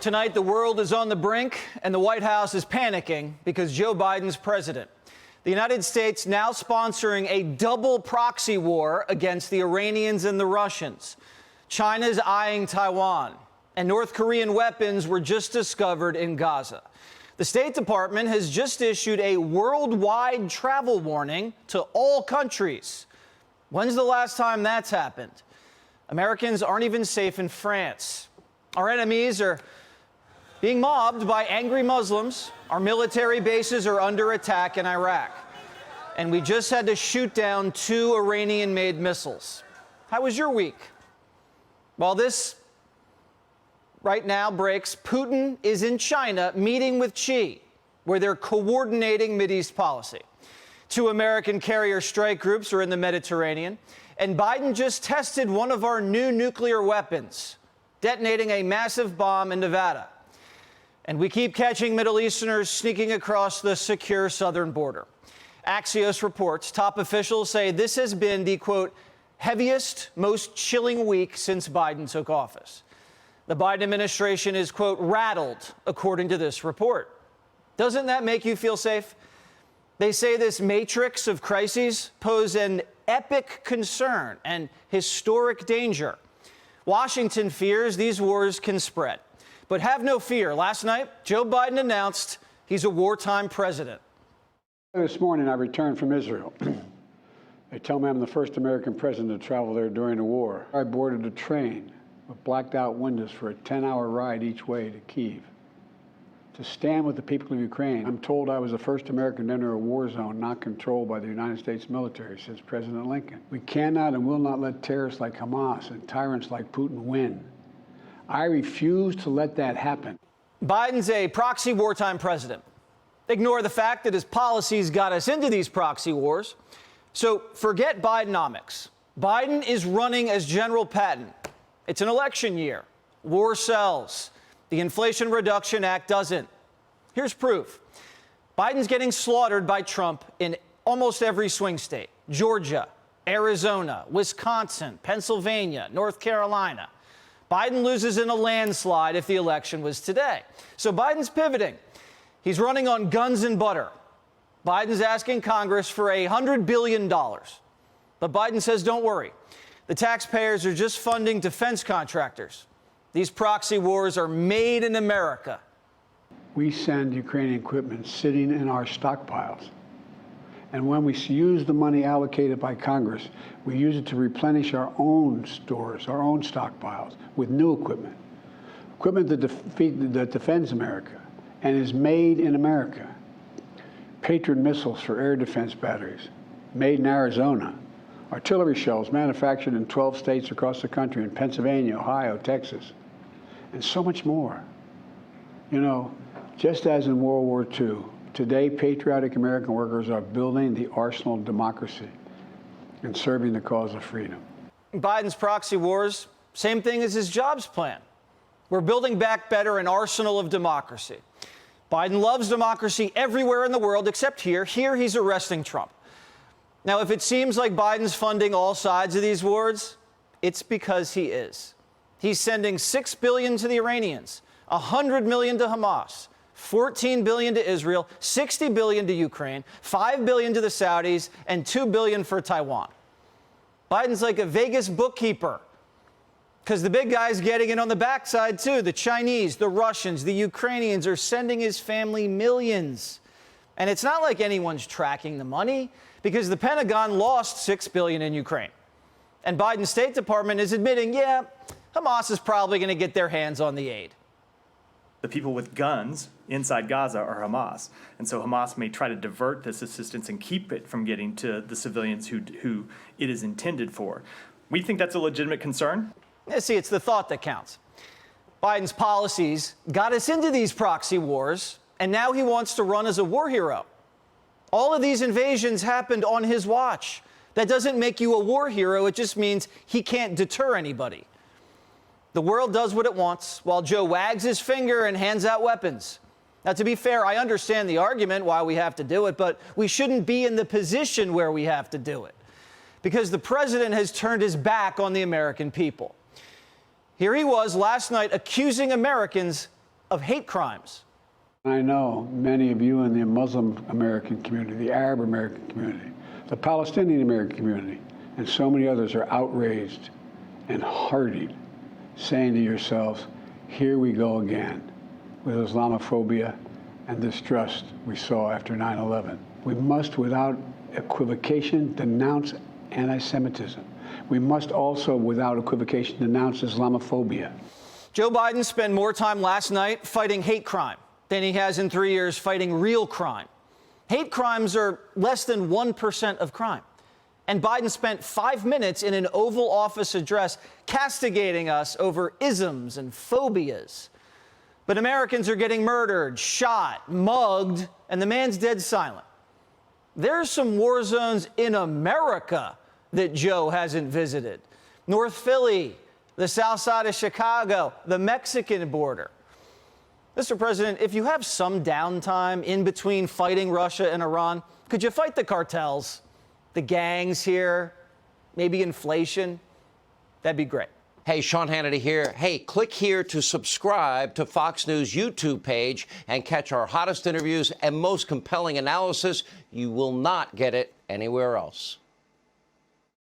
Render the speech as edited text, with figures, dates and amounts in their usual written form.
Tonight, the world is on the brink, and the White House is panicking because Joe Biden's president. The United States now sponsoring a double proxy war against the Iranians and the Russians. China's eyeing Taiwan, and North Korean weapons were just discovered in Gaza. The State Department has just issued a worldwide travel warning to all countries. When's the last time that's happened? Americans aren't even safe in France. Our enemies are being mobbed by angry Muslims. Our military bases are under attack in Iraq. And we just had to shoot down 2 Iranian-made missiles. How was your week? Well, this right now breaks. Putin is in China meeting with Xi, where they're coordinating Mideast policy. 2 American carrier strike groups are in the Mediterranean. And Biden just tested one of our new nuclear weapons, detonating a massive bomb in Nevada. And we keep catching Middle Easterners sneaking across the secure southern border. Axios reports top officials say this has been the, quote, heaviest, most chilling week since Biden took office. The Biden administration is, quote, rattled, according to this report. Doesn't that make you feel safe? They say this matrix of crises pose an epic concern and historic danger. Washington fears these wars can spread. But have no fear. Last night, Joe Biden announced he's a wartime president. This morning, I returned from Israel. They tell me I'm the first American president to travel there during the war. I boarded a train with blacked out windows for a 10-hour ride each way to Kyiv to stand with the people of Ukraine. I'm told I was the first American to enter a war zone not controlled by the United States military since President Lincoln. We cannot and will not let terrorists like Hamas and tyrants like Putin win. I refuse to let that happen. Biden's a proxy wartime president. Ignore the fact that his policies got us into these proxy wars. So forget Bidenomics. Biden is running as General Patton. It's an election year. War sells. The Inflation Reduction Act doesn't. Here's proof. Biden's getting slaughtered by Trump in almost every swing state. Georgia, Arizona, Wisconsin, Pennsylvania, North Carolina. Biden loses in a landslide if the election was today. So Biden's pivoting. He's running on guns and butter. Biden's asking Congress for $100 billion. But Biden says, don't worry. The taxpayers are just funding defense contractors. These proxy wars are made in America. We send Ukrainian equipment sitting in our stockpiles. And when we use the money allocated by Congress, we use it to replenish our own stores, our own stockpiles with new equipment. Equipment that defends America and is made in America. Patriot missiles for air defense batteries, made in Arizona. Artillery shells manufactured in 12 states across the country, in Pennsylvania, Ohio, Texas, and so much more. You know, just as in World War II, today patriotic American workers are building the arsenal of democracy and serving the cause of freedom. Biden's proxy wars, same thing as his jobs plan. We're building back better an arsenal of democracy. Biden loves democracy everywhere in the world except here. Here he's arresting Trump. Now, if it seems like Biden's funding all sides of these wars, it's because he is. He's sending $6 billion to the Iranians, $100 million to Hamas, $14 billion to Israel, $60 billion to Ukraine, $5 billion to the Saudis, and $2 billion for Taiwan. Biden's like a Vegas bookkeeper, because the big guy's getting it on the backside, too. The Chinese, the Russians, the Ukrainians are sending his family millions. And it's not like anyone's tracking the money, because the Pentagon lost $6 billion in Ukraine. And Biden's State Department is admitting, yeah, Hamas is probably going to get their hands on the aid. The people with guns inside Gaza are Hamas. And so Hamas may try to divert this assistance and keep it from getting to the civilians who it is intended for. We think that's a legitimate concern. Yeah, see, it's the thought that counts. Biden's policies got us into these proxy wars, and now he wants to run as a war hero. All of these invasions happened on his watch. That doesn't make you a war hero. It just means he can't deter anybody. The world does what it wants while Joe wags his finger and hands out weapons. Now, to be fair, I understand the argument why we have to do it, but we shouldn't be in the position where we have to do it, because the president has turned his back on the American people. Here he was last night accusing Americans of hate crimes. I know many of you in the Muslim American community, the Arab American community, the Palestinian American community, and so many others are outraged and hardied, saying to yourselves, here we go again with Islamophobia and distrust we saw after 9/11. We must, without equivocation, denounce anti-Semitism. We must also, without equivocation, denounce Islamophobia. Joe Biden spent more time last night fighting hate crime than he has in 3 years fighting real crime. Hate crimes are less than 1% of crime. And Biden spent 5 minutes in an Oval Office address castigating us over isms and phobias. But Americans are getting murdered, shot, mugged, and the man's dead silent. There's some war zones in America that Joe hasn't visited. North Philly, the south side of Chicago, the Mexican border. Mr. President, if you have some downtime in between fighting Russia and Iran, could you fight the cartels, the gangs here, maybe inflation? That'd be great. Hey, Sean Hannity here. Hey, click here to subscribe to Fox News YouTube page and catch our hottest interviews and most compelling analysis. You will not get it anywhere else.